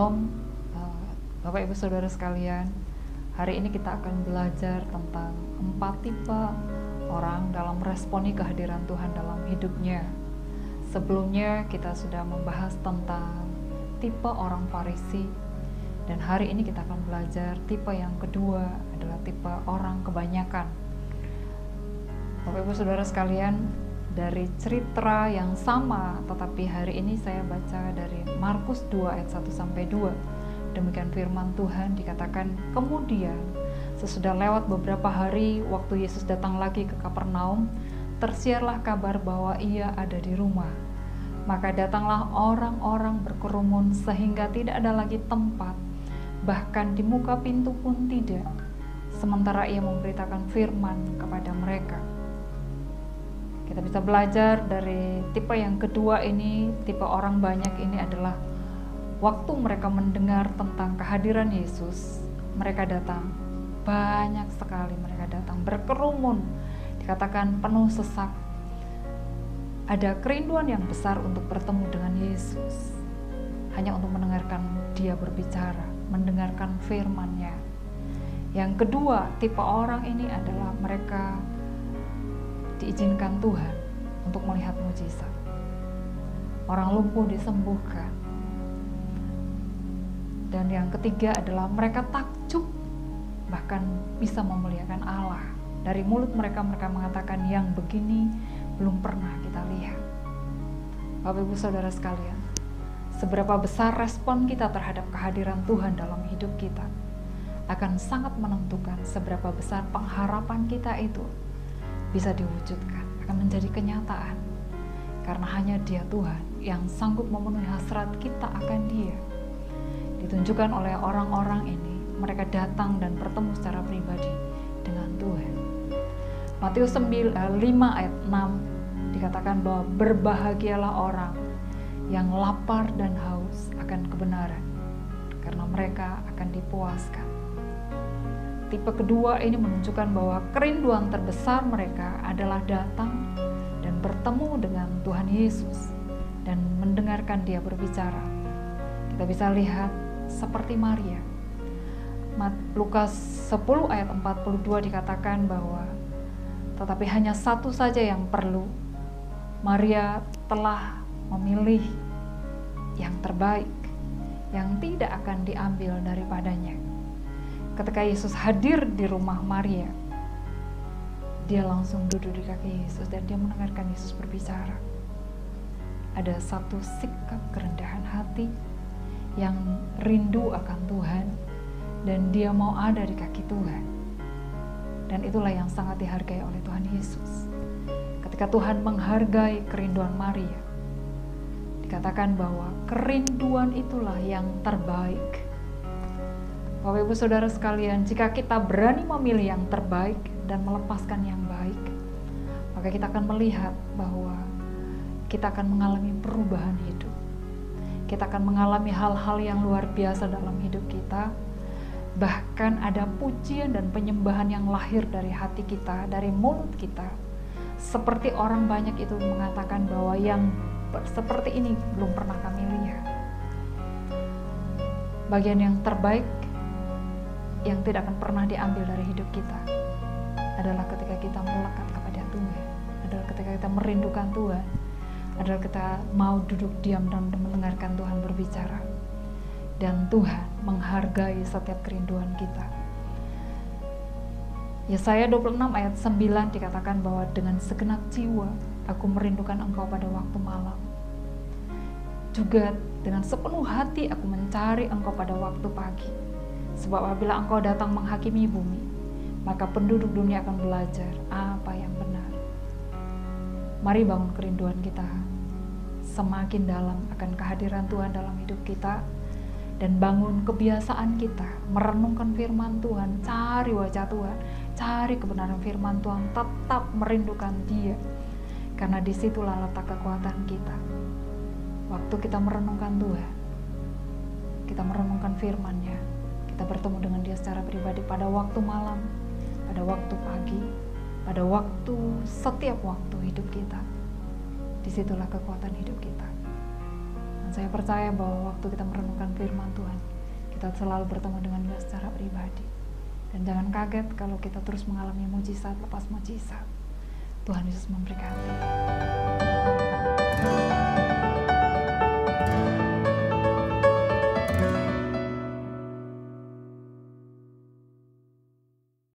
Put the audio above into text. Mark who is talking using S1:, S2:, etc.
S1: Shalom, Bapak Ibu Saudara sekalian. Hari ini kita akan belajar tentang 4 tipe orang dalam meresponi kehadiran Tuhan dalam hidupnya. Sebelumnya kita sudah membahas tentang tipe orang Farisi, dan hari ini kita akan belajar tipe yang kedua adalah tipe orang kebanyakan. Bapak Ibu Saudara sekalian, dari cerita yang sama, tetapi hari ini saya baca dari Markus 2 ayat 1-2. Demikian firman Tuhan, dikatakan, kemudian sesudah lewat beberapa hari, waktu Yesus datang lagi ke Kapernaum, tersiarlah kabar bahwa ia ada di rumah. Maka datanglah orang-orang berkerumun sehingga tidak ada lagi tempat, bahkan di muka pintu pun tidak, sementara ia memberitakan firman kepada mereka. Kita bisa belajar dari tipe yang kedua ini, tipe orang banyak ini adalah waktu mereka mendengar tentang kehadiran Yesus, mereka datang, banyak sekali mereka datang, berkerumun, dikatakan penuh sesak. Ada kerinduan yang besar untuk bertemu dengan Yesus, hanya untuk mendengarkan dia berbicara, mendengarkan firman-Nya. Yang kedua, tipe orang ini adalah mereka diizinkan Tuhan untuk melihat mujizat. Orang lumpuh disembuhkan. Dan yang ketiga adalah mereka takjub, bahkan bisa memuliakan Allah. Dari mulut mereka mengatakan, yang begini belum pernah kita lihat. Bapak Ibu Saudara sekalian, seberapa besar respon kita terhadap kehadiran Tuhan dalam hidup kita akan sangat menentukan seberapa besar pengharapan kita itu bisa diwujudkan, akan menjadi kenyataan. Karena hanya Dia Tuhan yang sanggup memenuhi hasrat kita akan Dia. Ditunjukkan oleh orang-orang ini, mereka datang dan bertemu secara pribadi dengan Tuhan. Matius 5 ayat 6 dikatakan bahwa berbahagialah orang yang lapar dan haus akan kebenaran, karena mereka akan dipuaskan. Tipe kedua ini menunjukkan bahwa kerinduan terbesar mereka adalah datang dan bertemu dengan Tuhan Yesus dan mendengarkan Dia berbicara. Kita bisa lihat seperti Maria. Lukas 10 ayat 42 dikatakan bahwa tetapi hanya satu saja yang perlu. Maria telah memilih yang terbaik, yang tidak akan diambil daripadanya. Ketika Yesus hadir di rumah Maria, dia langsung duduk di kaki Yesus dan dia mendengarkan Yesus berbicara. Ada satu sikap kerendahan hati yang rindu akan Tuhan dan dia mau ada di kaki Tuhan. Dan itulah yang sangat dihargai oleh Tuhan Yesus. Ketika Tuhan menghargai kerinduan Maria, dikatakan bahwa kerinduan itulah yang terbaik. Bapak Ibu Saudara sekalian, jika kita berani memilih yang terbaik dan melepaskan yang baik, maka kita akan melihat bahwa kita akan mengalami perubahan hidup. Kita akan mengalami hal-hal yang luar biasa dalam hidup kita. Bahkan ada pujian dan penyembahan yang lahir dari hati kita, dari mulut kita. Seperti orang banyak itu mengatakan bahwa yang seperti ini belum pernah kami lihat. Bagian yang terbaik yang tidak akan pernah diambil dari hidup kita adalah ketika kita melekat kepada Tuhan, adalah ketika kita merindukan Tuhan, adalah kita mau duduk diam dan mendengarkan Tuhan berbicara. Dan Tuhan menghargai setiap kerinduan kita. Yesaya 26 ayat 9 dikatakan bahwa dengan segenap jiwa aku merindukan Engkau pada waktu malam. Juga dengan sepenuh hati aku mencari Engkau pada waktu pagi. Sebab apabila Engkau datang menghakimi bumi, maka penduduk dunia akan belajar apa yang benar. Mari bangun kerinduan kita semakin dalam akan kehadiran Tuhan dalam hidup kita, dan bangun kebiasaan kita merenungkan firman Tuhan, cari wajah Tuhan, cari kebenaran firman Tuhan, tetap merindukan Dia, karena disitulah letak kekuatan kita. Waktu kita merenungkan Tuhan, kita merenungkan firman-Nya, kita bertemu dengan Dia secara pribadi pada waktu malam, pada waktu pagi, pada waktu setiap waktu hidup kita. Disitulah kekuatan hidup kita. Dan saya percaya bahwa waktu kita merenungkan firman Tuhan, kita selalu bertemu dengan Dia secara pribadi. Dan jangan kaget kalau kita terus mengalami mujizat lepas mujizat. Tuhan Yesus memberkati.